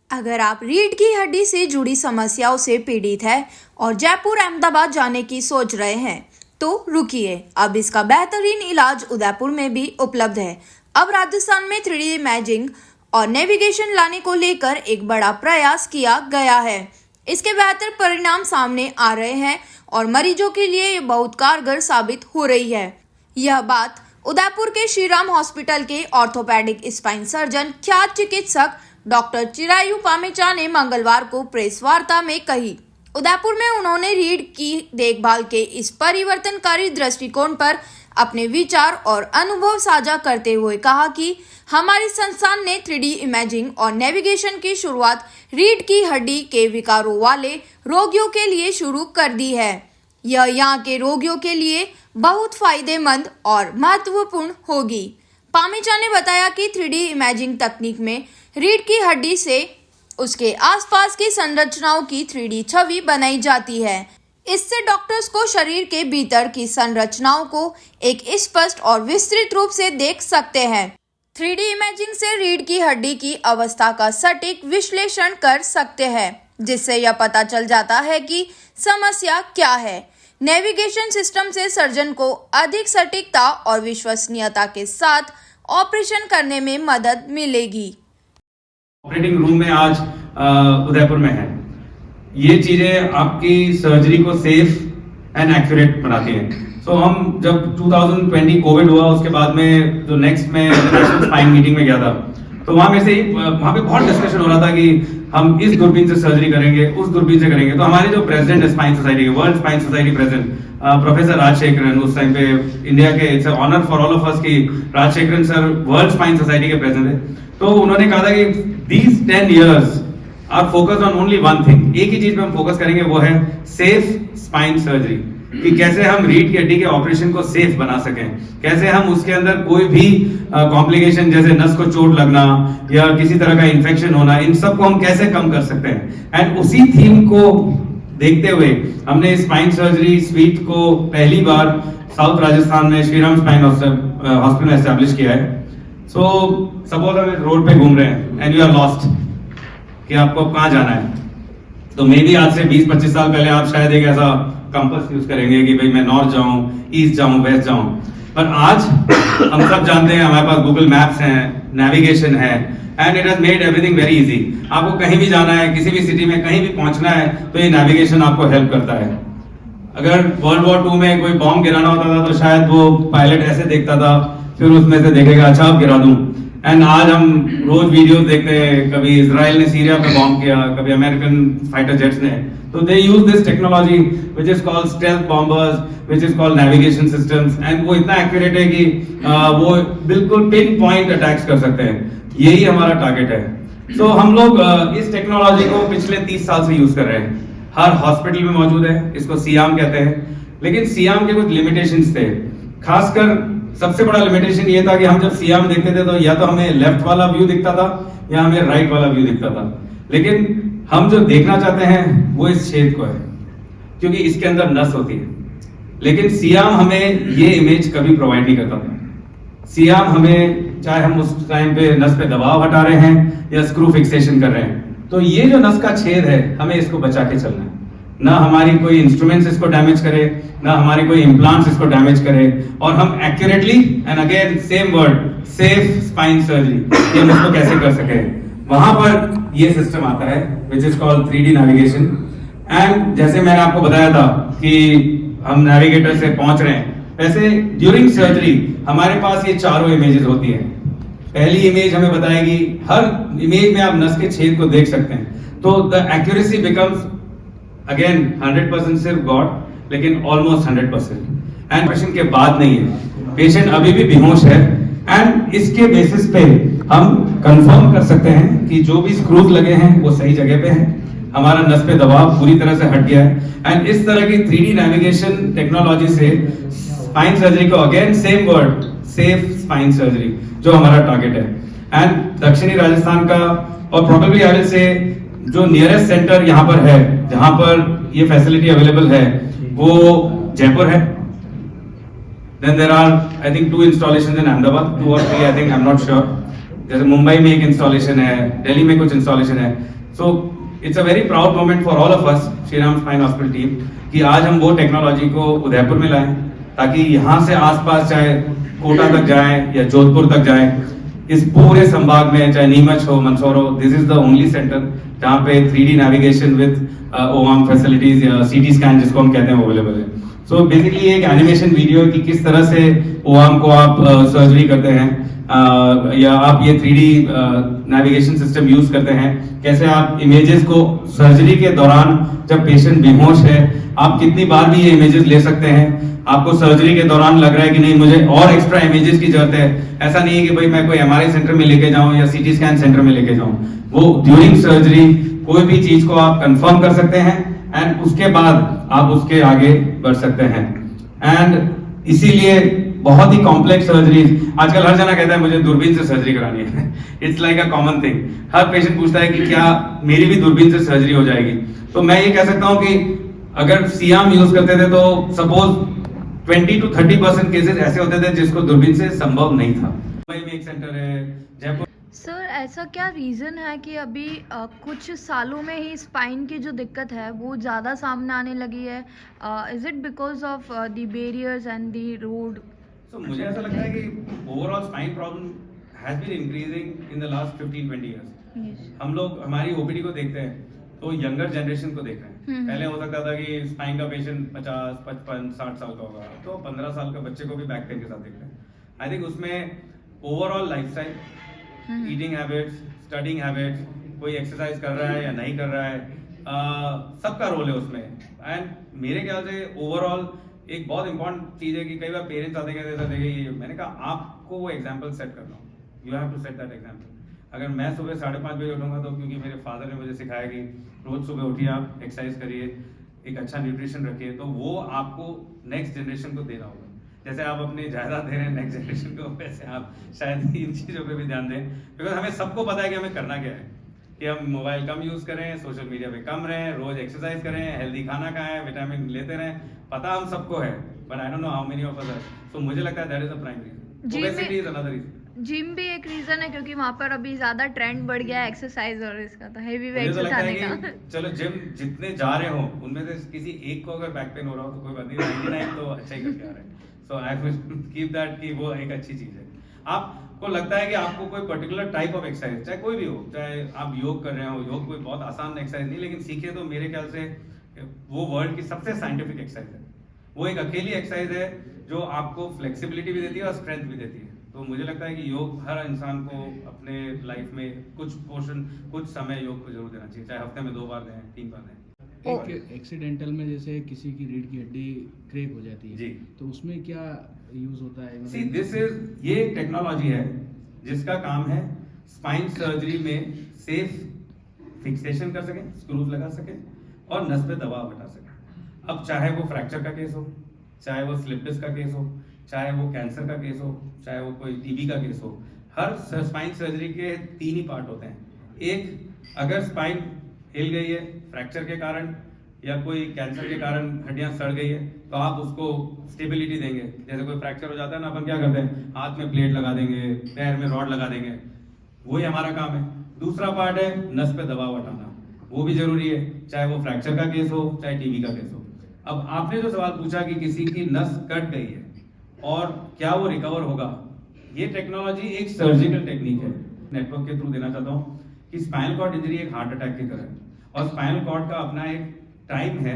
अगर आप रीढ़ की हड्डी से जुड़ी समस्याओं से पीड़ित हैं और जयपुर अहमदाबाद जाने की सोच रहे हैं तो रुकिए, अब इसका बेहतरीन इलाज उदयपुर में भी उपलब्ध है। अब राजस्थान में 3D इमेजिंग और नेविगेशन लाने को लेकर एक बड़ा प्रयास किया गया है। इसके बेहतर परिणाम सामने आ रहे हैं और मरीजों के लिए ये बहुत कारगर साबित हो रही है। यह बात उदयपुर के श्रीराम हॉस्पिटल के ऑर्थोपेडिक स्पाइन सर्जन ख्यात चिकित्सक डॉक्टर चिरायु पामेचा ने मंगलवार को प्रेस वार्ता में कही। उदयपुर में उन्होंने रीढ़ की देखभाल के इस परिवर्तनकारी दृष्टिकोण पर अपने विचार और अनुभव साझा करते हुए कहा कि हमारे संस्थान ने 3D इमेजिंग और नेविगेशन की शुरुआत रीढ़ की हड्डी के विकारों वाले रोगियों के लिए शुरू कर दी है। यह यहाँ के रोगियों के लिए बहुत फायदेमंद और महत्वपूर्ण होगी। पामेचा ने बताया कि 3D इमेजिंग तकनीक में रीढ़ की हड्डी से उसके आसपास की संरचनाओं की 3D छवि बनाई जाती है। इससे डॉक्टर्स को शरीर के भीतर की संरचनाओं को एक स्पष्ट और विस्तृत रूप से देख सकते हैं। 3D इमेजिंग से रीढ़ की हड्डी की अवस्था का सटीक विश्लेषण कर सकते हैं, जिससे यह पता चल जाता है कि समस्या क्या है। नेविगेशन सिस्टम से सर्जन को अधिक सटीकता और विश्वसनीयता के साथ ऑपरेशन करने में मदद मिलेगी। ऑपरेटिंग रूम में आज उदयपुर में है। ये चीजें आपकी सर्जरी को सेफ एंड एक्यूरेट बनाती हैं। सो हम जब 2020 कोविड हुआ उसके बाद में जो नेक्स्ट में नेशनल स्पाइन मीटिंग में गया था, तो वहां में से वहां पे बहुत डिस्कशन हो रहा था कि हम इस दूरबीन से सर्जरी करेंगे, उस दूरबीन से करेंगे। तो हमारे जो प्रेसिडेंट है स्पाइन सोसाइटी के, World Spine Society president professor Rajasekaran, उस टाइम पे इंडिया के it's honour for all of us कि Rajasekaran sir World Spine Society के प्रेसिडेंट है। तो उन्होंने कहा था कि these 10 years are focused on only one thing। एक ही चीज पे हम फोकस करेंगे, वो है सेफ स्पाइन सर्जरी, कि कैसे हम रीढ़ की हड्डी के ऑपरेशन को सेफ बना सकें, कैसे हम उसके अंदर कोई भी कॉम्प्लिकेशन जैसे नस को चोट लगना या किसी तरह का इन्फेक्शन होना, इन सब को हम कैसे कम कर सकते हैं। एंड उसी थीम को देखते हुए हमने स्पाइन सर्जरी स्वीट को पहली बार साउथ राजस्थान में श्रीराम स्पाइन हॉस्पिटल एस्टैब्लिश किया है। सो सपोज हम रोड पे घूम रहे हैं एंड यू आर लॉस्ट कि आपको कहाँ जाना है, तो मे बी आज से 20-25 साल पहले आप शायद एक ऐसा कंपास यूज करेंगे कि भाई मैं नॉर्थ जाऊं, ईस्ट जाऊं, वेस्ट जाऊं। पर आज हम सब जानते हैं हमारे पास गूगल मैप्स हैं, नेविगेशन है, and it has made everything very easy. आपको कहीं भी जाना है, किसी भी सिटी में कहीं भी पहुंचना है, तो ये नेविगेशन आपको हेल्प करता है। अगर वर्ल्ड वॉर 2 में कोई बॉम्ब गिराना होता था तो शायद वो पायलट ऐसे देखता था, फिर उसमें से देखेगा अच्छा अब गिरा दूं। एंड आज हम रोज वीडियोस देखते हैं, कभी इजराइल ने सीरिया पे बॉम्ब किया, कभी अमेरिकन फाइटर जेट्स ने, तो they use this technology which is called stealth bombers, which is called navigation systems, and वो इतना एक्यूरेट है कि वो बिल्कुल पिन पॉइंट अटैक्स कर सकते हैं। यही हमारा टारगेट है। सो हम लोग इस टेक्नोलॉजी को पिछले 30 साल से यूज कर रहे हैं। हर हॉस्पिटल में मौजूद है, इसको सियाम कहते हैं। लेकिन सियाम के कुछ लिमिटेशंस थे। खासकर सबसे बड़ा लिमिटेशन ये था कि हम जब सियाम देखते थे तो या तो हमें लेफ्ट वाला व्यू दिखता था या हमें राइट वाला व्यू दिखता था। लेकिन हम जो देखना चाहते हैं वो इस छेद को है, क्योंकि इसके अंदर नस होती है। लेकिन सियाम हमें ये इमेज कभी प्रोवाइड नहीं करता था। सियाम हमें, चाहे हम उस टाइम पे नस पे दबाव हटा रहे हैं या स्क्रू फिक्सेशन कर रहे हैं, तो ये जो नस का छेद है हमें इसको बचा के चलना है। ना हमारी कोई इंस्ट्रूमेंट्स इसको डैमेज करे, ना हमारी कोई इम्प्लांट्स इसको डैमेज करे, और हम accurately and again same word safe spine surgery हम इसको कैसे कर सके। वहां पर ये सिस्टम आता है which is called 3D navigation. And जैसे मैंने आपको बताया था कि हम नेविगेटर से पहुंच रहे हैं, वैसे ड्यूरिंग सर्जरी हमारे पास ये चारों इमेजेस होती हैं। पहली इमेज हमें बताएगी, हर इमेज में आप नस के छेद को देख सकते हैं, तो द एक्यूरेसी बिकम्स अगेन 100% सिर्फ गॉड, लेकिन ऑलमोस्ट 100%। एंड ऑपरेशन के बाद नहीं है, पेशेंट अभी भी बेहोश है, एंड इसके बेसिस पे हम कंफर्म कर सकते हैं कि जो भी स्क्रूज लगे हैं वो सही जगह पे हैं, हमारा नस पे दबाव पूरी तरह से हट गया है। एंड इस तरह की 3D नेविगेशन टेक्नोलॉजी से स्पाइन सर्जरी को, again same word safe spine surgery, जो हमारा टारगेट है। एंड दक्षिणी राजस्थान का, और प्रोबेबली आई विल से जो नियरेस्ट सेंटर यहाँ पर है, जहां पर ये फैसिलिटी अवेलेबल है, वो जयपुर है। Then there are I think 2 installations in Ahmedabad, 2 or 3 I think, I'm not sure। जैसे मुंबई में एक इंस्टॉलेशन है, दिल्ली में कुछ इंस्टॉलेशन है. So it's a very proud moment for all of us, Shri Ram spine hospital team, कि आज हम वो टेक्नोलॉजी को उदयपुर में लाएं, ताकि यहाँ से आसपास चाहे कोटा तक जाए या जोधपुर तक जाए, इस पूरे संभाग में चाहे नीमच हो, मंदसौर हो, this is the only centre जहाँ पे 3D नेविगेशन विद ओआम फैसिलिटीज या CT स्कैन जिसको हम कहते हैं अवेलेबल है. सो बेसिकली एक एनिमेशन वीडियो कि किस तरह से ओआम को आप सर्जरी करते हैं, या आप ये 3D नेविगेशन सिस्टम यूज करते हैं, कैसे आप इमेजेस को सर्जरी के दौरान जब पेशेंट बेहोश है आप कितनी बार भी ये इमेजेस ले सकते हैं. आपको सर्जरी के दौरान लग रहा है कि नहीं मुझे और एक्स्ट्रा इमेजेस की जरूरत है, ऐसा नहीं है कि भाई मैं कोई MRI सेंटर में लेके जाऊं या CT स्कैन सेंटर में लेके जाऊं. वो ड्यूरिंग सर्जरी कोई भी चीज को आप कंफर्म कर सकते हैं एंड उसके बाद आप उसके आगे बढ़ सकते हैं. एंड इसीलिए बहुत ही कॉम्प्लेक्स सर्जरीज आजकल हर जना कहता है मुझे दूरबीन से सर्जरी करानी है. It's like a common thing. Her patient पूछता है कि क्या मेरी भी दूरबीन से सर्जरी हो जाएगी. तो मैं ये कह सकता हूं कि अगर सियाम यूज करते थे तो सपोज 20 to 30% केसेस ऐसे होते थे जिसको दूरबीन से संभव नहीं था. मुंबई में एक सेंटर है, जयपुर. सर ऐसा क्या रीज़न है कि अभी कुछ सालों में ही स्पाइन की जो दिक्कत है वो ज़्यादा सामने आने लगी है? Is it because of the barriers and the road? So, मुझे ऐसा लगता है कि overall spine problem has been increasing in the last 15-20 years. हम लोग हमारी OPD को देखते हैं तो यंगर जनरेशन को देख रहे हैं. पहले हो सकता था कि स्पाइन का पेशेंट 50, 55, 60 साल का होगा, तो 15 साल का बच्चे को भी बैक पेन के साथ देख रहे हैं. आई थिंक उसमें overall lifestyle, eating habits, studying habits, कोई एक्सरसाइज कर रहा है या नहीं कर रहा है, सबका रोल है उसमें. एंड मेरे ख्याल से ओवरऑल एक बहुत इंपॉर्टेंट चीज है कि कई बार पेरेंट्स आते हैं, मैंने कहा आपको वो एग्जाम्पल सेट करना हो, you have to set that example. अगर मैं सुबह 5:30 बजे उठूंगा तो क्योंकि मेरे फादर ने मुझे सिखाया कि रोज सुबह उठिए, आप एक्सरसाइज करिए, एक अच्छा न्यूट्रिशन रखिए, तो वो आपको नेक्स्ट जनरेशन को देना होगा. जैसे आप अपनी जायदाद दे रहे हैं नेक्स्ट जनरेशन को, वैसे आप शायद इन चीज़ों पे भी ध्यान दें. बिकॉज हमें सबको पता है कि हमें करना क्या है, कि हम मोबाइल कम यूज़ करें, सोशल मीडिया पे कम रहें, रोज एक्सरसाइज करें, हेल्दी खाना खाएं, विटामिन लेते रहें. पता हम सबको है, but I don't know how many of us. So मुझे लगता है that is the prime reason. Obesity is another reason. Gym भी एक रीजन है क्योंकि वहाँ पर अभी ज्यादा ट्रेंड बढ़ गया है एक्सरसाइज और इसका, तो हेवी मुझे वेट्स तो लगता उठाने है का. कि चलो जिम जितने जा रहे हो उनमें से किसी एक को अगर बैक पेन हो रहा हो तो कोई बात नहीं, 99 तो अच्छा ही करके आ रहे हैं. सो आई विल कीप दैट कि वो एक अच्छी चीज है. आपको लगता है कि आपको कोई पर्टिकुलर टाइप ऑफ एक्सरसाइज, चाहे कोई भी हो, चाहे आप योग कर रहे हो, योग कोई बहुत आसान एक्सरसाइज नहीं, लेकिन सीखे तो मेरे ख्याल से वो वर्ल्ड की सबसे साइंटिफिक एक्सरसाइज है. वो एक अकेली एक्सरसाइज है जो आपको फ्लेक्सिबिलिटी भी देती है और स्ट्रेंथ भी देती है. तो मुझे लगता है कि योग हर इंसान को अपने लाइफ में कुछ पोर्शन, कुछ समय योग को जरूर देना चाहिए, चाहे हफ्ते में 2 बार दें, 3 बार दें. एक एक्सीडेंटल में जैसे किसी की रीढ़ की हड्डी क्रैक हो जाती है जी, तो उसमें क्या यूज होता है? सी दिस इज, ये एक टेक्नोलॉजी है जिसका काम है स्पाइन सर्जरी में सेफ फिक्सेशन कर सके, स्क्रूज लगा सके और नस पे दबाव हटा सके. अब चाहे वो फ्रैक्चर का केस हो, चाहे वो स्लिप डिस्क का केस हो, चाहे वो कैंसर का केस हो, चाहे वो कोई TB का केस हो, हर स्पाइन सर्जरी के 3 ही पार्ट होते हैं. एक, अगर स्पाइन हिल गई है फ्रैक्चर के कारण या कोई कैंसर के कारण हड्डियां सड़ गई है, तो आप उसको स्टेबिलिटी देंगे. जैसे कोई फ्रैक्चर हो जाता है ना, अपन क्या करते हैं, हाथ में प्लेट लगा देंगे, पैर में रॉड लगा देंगे, वही हमारा काम है. दूसरा पार्ट है नस पे दबाव हटाना, वो भी जरूरी है, चाहे वो फ्रैक्चर का केस हो, चाहे TB का केस हो. अब आपने जो सवाल पूछा कि किसी की नस कट गई है और क्या वो रिकवर होगा, ये टेक्नोलॉजी एक सर्जिकल टेक्निक है. नेटवर्क के थ्रू देना चाहता हूँ कि स्पाइनल कॉर्ड इंजरी एक हार्ट अटैक की तरह है, और स्पाइनल कॉर्ड का अपना एक टाइम है.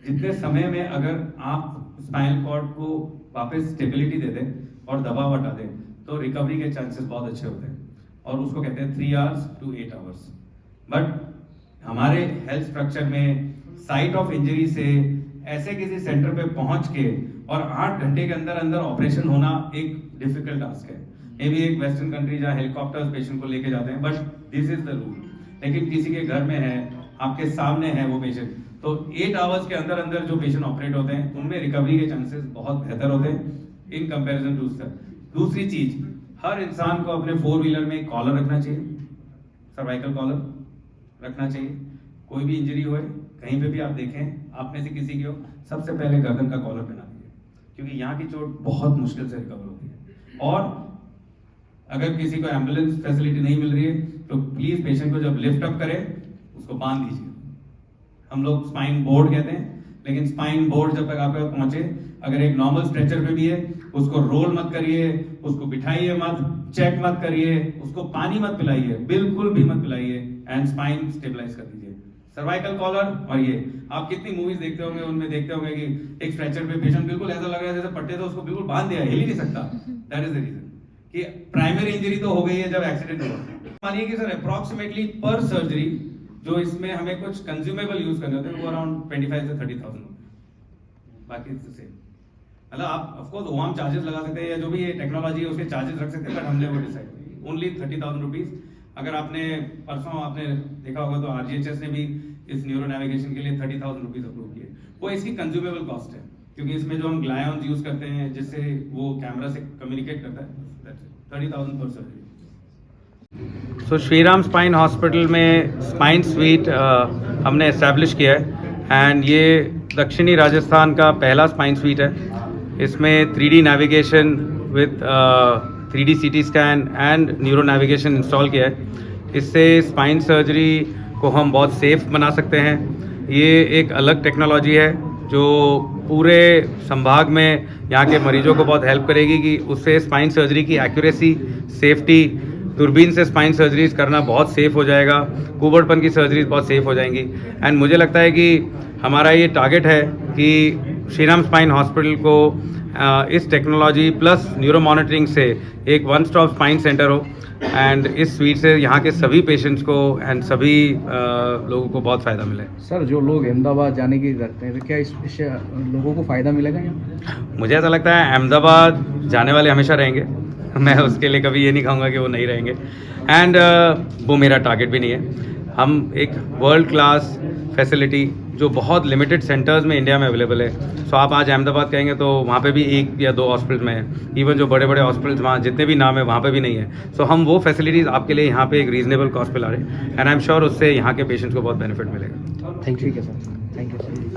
जितने समय में अगर आप स्पाइनल कॉर्ड को वापस स्टेबिलिटी दे दें और दबाव हटा दें तो रिकवरी के चांसेस बहुत अच्छे होते हैं, और उसको कहते हैं 3 hours to 8 hours. बट हमारे हेल्थ स्ट्रक्चर में साइट ऑफ इंजरी से ऐसे किसी सेंटर पे पहुंच के और 8 घंटे के अंदर अंदर ऑपरेशन होना एक डिफिकल्ट टास्क है. मे भी एक वेस्टर्न कंट्री जहाँ हेलीकॉप्टर्स पेशेंट को लेके जाते हैं, but this is the rule. लेकिन किसी के घर में है, आपके सामने है वो पेशेंट, तो 8 hours के अंदर अंदर जो पेशेंट ऑपरेट होते हैं उनमें रिकवरी के चांसेस बहुत बेहतर होते हैं इन कंपैरिजन टू सर. दूसरी चीज, हर इंसान को अपने 4 व्हीलर में कॉलर रखना चाहिए, सर्वाइकल कॉलर रखना चाहिए. कोई भी इंजरी हो, कहीं पे भी आप देखें, आप में से किसी की हो, सबसे पहले गर्दन का कॉलर पहना दीजिए, क्योंकि यहाँ की चोट बहुत मुश्किल से रिकवर होती है. और अगर किसी को एम्बुलेंस फैसिलिटी नहीं मिल रही है तो प्लीज पेशेंट को जब लिफ्ट अप करें उसको बांध दीजिए। हम लोग स्पाइन बोर्ड कहते हैं, लेकिन स्पाइन बोर्ड जब तक आपके पास पहुंचे, अगर एक नॉर्मल स्ट्रेचर पे भी है उसको रोल मत करिए, उसको बिठाइए मत, चेक मत करिए, उसको पानी मत पिलाइए, बिल्कुल भी मत पिलाइए, एंड स्पाइन स्टेबलाइज कर दीजिए। सर्वाइकल कॉलर, और ये आप कितनी मूवीज देखते होंगे, उनमें देखते होंगे कि एक स्ट्रेचर पे पेशेंट बिल्कुल ऐसा लग रहा है जैसे पट्टे से उसको बिल्कुल बांध दिया, हिल ही नहीं सकता। दैट इज द रीजन कि प्राइमरी इंजरी तो हो गई है जब एक्सीडेंट हुआ। मानिए कि सर अप्रॉक्सीमेटली पर सर्जरी जो इसमें हमें कुछ कंज्यूमेबल यूज करने होते हैं वो अराउंड 25 से 30,000, बाकी से मतलब आप ऑफ कोर्स ओआम चार्जेस लगा सकते हैं या जो भी ये टेक्नोलॉजी है उसके चार्जेस रख सकते हैं, बट हमने वो डिसाइड ओनली 30,000 रुपीज। अगर आपने परसों आपने देखा होगा तो आरजीएचएस ने भी इस न्यूरो नेविगेशन के लिए 30,000 रुपीज अप्रूव किए। वो इसकी कंज्यूमेबल कॉस्ट है, क्योंकि इसमें जो हम ग्लायॉन्स यूज करते हैं जिससे वो कैमरा से कम्युनिकेट करता है, 30,000 पर सर्जरी। सो श्रीराम स्पाइन हॉस्पिटल में स्पाइन स्वीट हमने इस्टेब्लिश किया है, एंड ये दक्षिणी राजस्थान का पहला स्पाइन स्वीट है। इसमें 3D navigation with 3D CT scan and neuro navigation install किया है। इससे स्पाइन सर्जरी को हम बहुत सेफ बना सकते हैं। ये एक अलग टेक्नोलॉजी है जो पूरे संभाग में यहाँ के मरीजों को बहुत हेल्प करेगी कि उससे स्पाइन सर्जरी की एक्यूरेसी, सेफ्टी, दूरबीन से स्पाइन सर्जरीज करना बहुत सेफ हो जाएगा, कुबड़पन की सर्जरीज बहुत सेफ हो जाएंगी। एंड मुझे लगता है कि हमारा ये टारगेट है कि श्रीराम स्पाइन हॉस्पिटल को इस टेक्नोलॉजी प्लस न्यूरो मॉनिटरिंग से एक वन स्टॉप स्पाइन सेंटर हो, एंड इस स्वीट से यहाँ के सभी पेशेंट्स को एंड सभी लोगों को बहुत फ़ायदा मिले। सर जो लोग अहमदाबाद जाने की रखते हैं तो क्या इससे लोगों को फ़ायदा मिलेगा यहाँ? मुझे ऐसा लगता है अहमदाबाद जाने वाले हमेशा रहेंगे। मैं उसके लिए कभी ये नहीं कहूँगा कि वो नहीं रहेंगे, एंड वो मेरा टारगेट भी नहीं है। हम एक वर्ल्ड क्लास फैसिलिटी जो बहुत लिमिटेड सेंटर्स में इंडिया में अवेलेबल है, सो आप आज अहमदाबाद कहेंगे तो वहाँ पे भी 1 या 2 हॉस्पिटल में है, इवन जो बड़े बड़े हॉस्पिटल्स वहाँ जितने भी नाम है वहाँ पे भी नहीं है। सो हम वो फैसिलिटीज़ आपके लिए यहाँ पे एक रीजनेबल कॉस्ट पे ला रहे हैं, एंड आई एम श्योर उससे यहाँ के पेशेंट्स को बहुत बेनिफिट मिलेगा। Thank you sir, thank you sir.